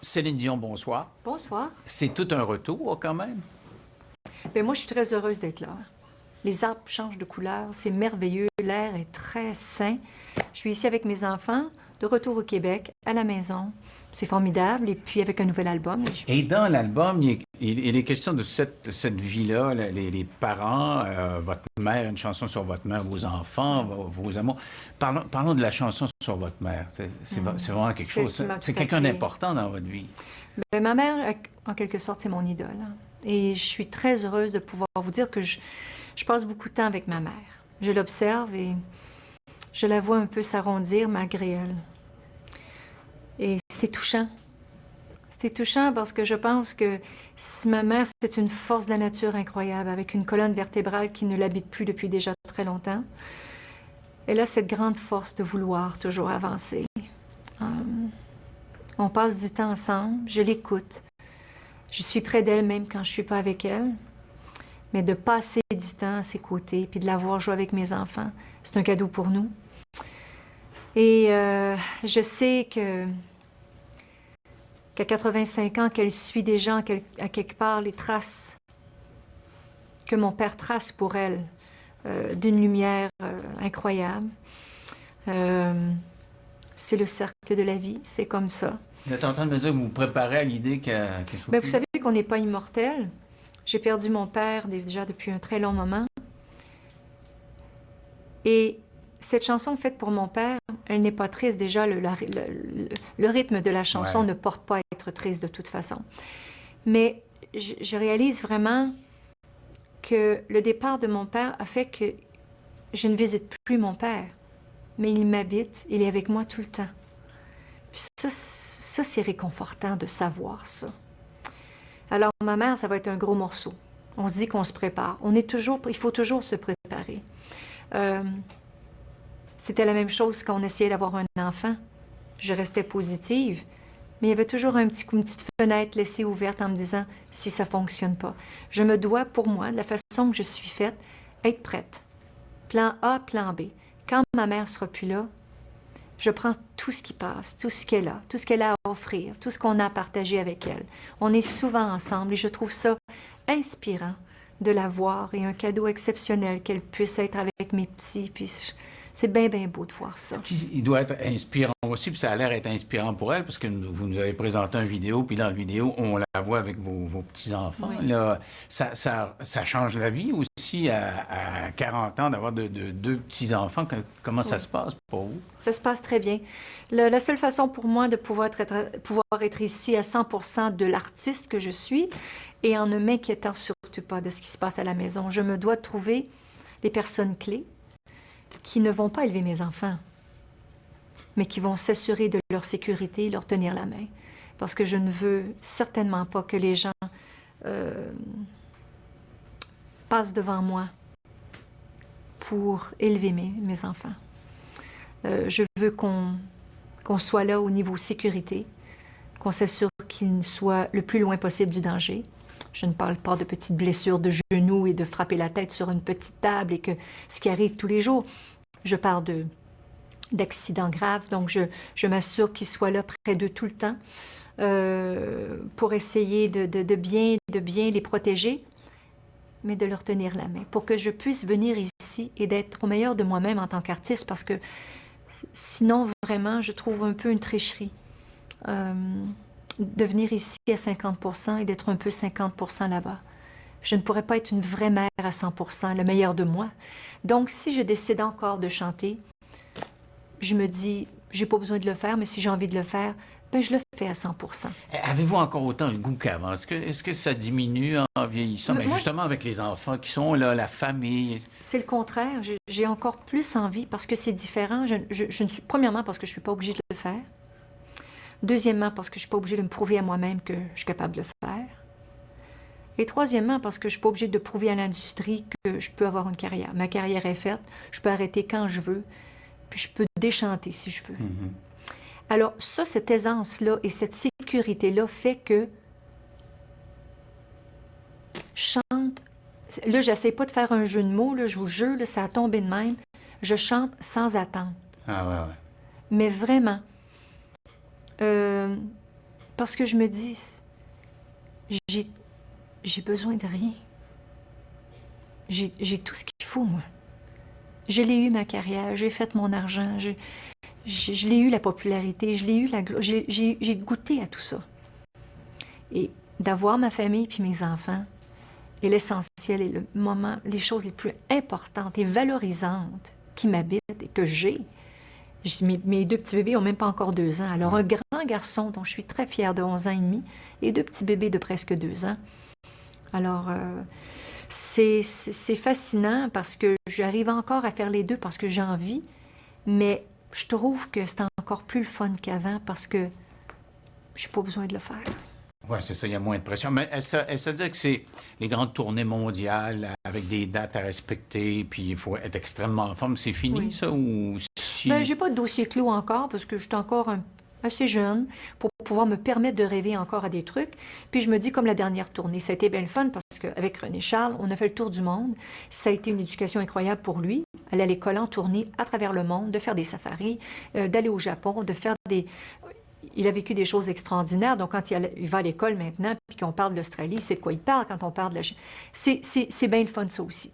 Céline Dion, bonsoir. Bonsoir. C'est tout un retour quand même. Bien, moi, je suis très heureuse d'être là. Les arbres changent de couleur, c'est merveilleux, l'air est très sain. Je suis ici avec mes enfants, de retour au Québec, à la maison. C'est formidable, et puis avec un nouvel album. Et dans l'album, il est question de cette vie-là, les parents, votre mère, une chanson sur votre mère, vos enfants, vos amours. Parlons de la chanson sur votre mère. C'est vraiment quelque chose. C'est quelqu'un d'important dans votre vie. Bien, ma mère, en quelque sorte, c'est mon idole. Et je suis très heureuse de pouvoir vous dire que je passe beaucoup de temps avec ma mère. Je l'observe et je la vois un peu s'arrondir malgré elle. Et c'est touchant. C'est touchant parce que je pense que ma mère, c'est une force de la nature incroyable, avec une colonne vertébrale qui ne l'habite plus depuis déjà très longtemps. Elle a cette grande force de vouloir toujours avancer. On passe du temps ensemble, je l'écoute. Je suis près d'elle même quand je ne suis pas avec elle. Mais de passer du temps à ses côtés, puis de la voir jouer avec mes enfants, c'est un cadeau pour nous. Et je sais qu'à 85 ans, qu'elle suit déjà à quelque part les traces que mon père trace pour elle, d'une lumière incroyable. C'est le cercle de la vie, c'est comme ça. Vous êtes en train de me dire que vous vous préparez à l'idée qu'elle soit Bien, vous savez qu'on n'est pas immortel. J'ai perdu mon père déjà depuis un très long moment. Et cette chanson faite pour mon père, elle n'est pas triste. Déjà, le rythme de la chanson ne porte pas à être triste de toute façon. Mais je réalise vraiment que le départ de mon père a fait que je ne visite plus mon père. Mais il m'habite, il est avec moi tout le temps. Puis ça c'est réconfortant de savoir ça. Alors, ma mère, ça va être un gros morceau. On se dit qu'on se prépare. Il faut toujours se préparer. C'était la même chose quand on essayait d'avoir un enfant. Je restais positive, mais il y avait toujours une petite fenêtre laissée ouverte en me disant « si ça ne fonctionne pas ». Je me dois, pour moi, de la façon que je suis faite, être prête. Plan A, plan B. Quand ma mère sera plus là, je prends tout ce qui passe, tout ce qu'elle a, tout ce qu'elle a à offrir, tout ce qu'on a à partager avec elle. On est souvent ensemble et je trouve ça inspirant de la voir et un cadeau exceptionnel qu'elle puisse être avec mes petits. Puis c'est bien, bien beau de voir ça. Il doit être inspirant aussi, puis ça a l'air d'être inspirant pour elle, parce que vous nous avez présenté une vidéo, puis dans la vidéo, on la voit avec vos petits-enfants. Oui. Là, ça change la vie aussi à 40 ans d'avoir deux petits-enfants. Comment ça se passe pour vous? Ça se passe très bien. La seule façon pour moi de pouvoir être ici à 100% de l'artiste que je suis et en ne m'inquiétant surtout pas de ce qui se passe à la maison, je me dois de trouver les personnes clés qui ne vont pas élever mes enfants, mais qui vont s'assurer de leur sécurité et leur tenir la main. Parce que je ne veux certainement pas que les gens passent devant moi pour élever mes enfants. Je veux qu'on soit là au niveau sécurité, qu'on s'assure qu'ils soient le plus loin possible du danger. Je ne parle pas de petites blessures de genoux et de frapper la tête sur une petite table et que ce qui arrive tous les jours. Je parle d'accidents graves, donc je m'assure qu'ils soient là près d'eux tout le temps pour essayer de bien les protéger, mais de leur tenir la main, pour que je puisse venir ici et d'être au meilleur de moi-même en tant qu'artiste, parce que sinon, vraiment, je trouve un peu une tricherie. De venir ici à 50% et d'être un peu 50% là-bas. Je ne pourrais pas être une vraie mère à 100%, le meilleur de moi. Donc, si je décide encore de chanter, je me dis, j'ai pas besoin de le faire, mais si j'ai envie de le faire, ben je le fais à 100%. Avez-vous encore autant le goût qu'avant? Est-ce que ça diminue en vieillissant? Mais justement, avec les enfants qui sont là, la famille... C'est le contraire. J'ai encore plus envie parce que c'est différent. Je ne suis, premièrement, parce que je ne suis pas obligée de le faire. Deuxièmement, parce que je ne suis pas obligée de me prouver à moi-même que je suis capable de le faire. Et troisièmement, parce que je ne suis pas obligée de prouver à l'industrie que je peux avoir une carrière. Ma carrière est faite, je peux arrêter quand je veux, puis je peux déchanter si je veux. Alors ça, cette aisance-là et cette sécurité-là fait que je chante. Là, j'essaie pas de faire un jeu de mots, là, je vous jure, là, ça a tombé de même. Je chante sans attendre. Ah ouais. Mais vraiment, Parce que je me dis, j'ai besoin de rien. J'ai tout ce qu'il faut, moi. Je l'ai eu, ma carrière, j'ai fait mon argent, je l'ai eu, la popularité, je l'ai eu, la gloire, j'ai goûté à tout ça. Et d'avoir ma famille puis mes enfants est l'essentiel et le moment, les choses les plus importantes et valorisantes qui m'habitent et que j'ai. Mes deux petits bébés n'ont même pas encore 2 ans. Alors, un grand garçon dont je suis très fière de 11 ans et demi et 2 petits bébés de presque 2 ans. Alors, c'est fascinant parce que j'arrive encore à faire les deux parce que j'ai envie, mais je trouve que c'est encore plus le fun qu'avant parce que j'ai pas besoin de le faire. Oui, c'est ça, il y a moins de pression. Mais est-ce à dire que c'est les grandes tournées mondiales avec des dates à respecter, puis il faut être extrêmement en forme, c'est fini, Oui. ça? Ou si... Ben, j'ai pas de dossier clos encore parce que je suis encore assez jeune pour pouvoir me permettre de rêver encore à des trucs. Puis je me dis, comme la dernière tournée, ça a été bien le fun parce qu'avec René Charles, on a fait le tour du monde. Ça a été une éducation incroyable pour lui. Aller à l'école en tournée à travers le monde, de faire des safaris, d'aller au Japon, de faire des... Il a vécu des choses extraordinaires. Donc, quand il va à l'école maintenant, puis qu'on parle de l'Australie, c'est de quoi il parle quand on parle de la... C'est bien le fun, ça aussi.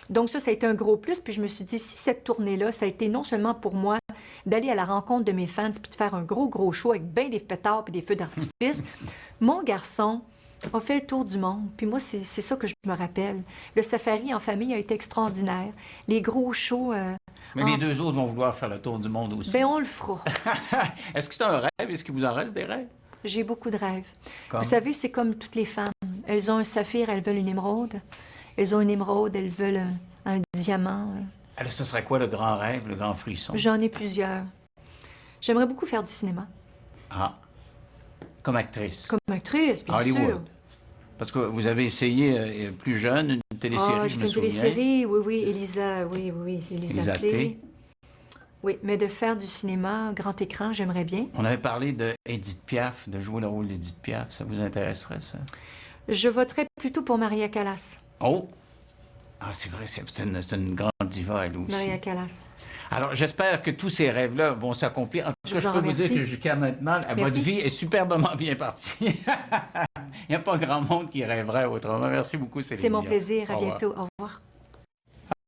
Donc, ça a été un gros plus. Puis je me suis dit, si cette tournée-là, ça a été non seulement pour moi d'aller à la rencontre de mes fans, puis de faire un gros show avec bien des pétards et des feux d'artifice, mon garçon a fait le tour du monde. Puis moi, c'est ça que je me rappelle. Le safari en famille a été extraordinaire. Les gros shows... Mais les 2 autres vont vouloir faire le tour du monde aussi. Bien, on le fera. Est-ce que c'est un rêve? Est-ce qu'il vous en reste des rêves? J'ai beaucoup de rêves. Comme? Vous savez, c'est comme toutes les femmes. Elles ont un saphir, elles veulent une émeraude. Elles ont une émeraude, elles veulent un diamant. Alors, ce serait quoi le grand rêve, le grand frisson? J'en ai plusieurs. J'aimerais beaucoup faire du cinéma. Ah, comme actrice? Comme actrice, bien Hollywood. sûr. Parce que vous avez essayé plus jeune une télésérie, je j'ai me fait une souviens. télésérie, oui, Elisa, oui, Elisa T. T. Oui, mais de faire du cinéma, grand écran, j'aimerais bien. On avait parlé de Édith Piaf, de jouer le rôle d'Édith Piaf. Ça vous intéresserait, ça? Je voterais plutôt pour Maria Callas. Oh! Ah, c'est vrai, c'est une grande diva, elle aussi. Maria Callas. Alors, j'espère que tous ces rêves-là vont s'accomplir. En tout cas, Je je vous peux vous dire remercie. que jusqu'à maintenant, votre Merci. vie est superbement bien partie. Il n'y a pas grand monde qui rêverait autrement. Merci beaucoup, Céline C'est mon Dion. plaisir. Au À revoir. bientôt. Au revoir.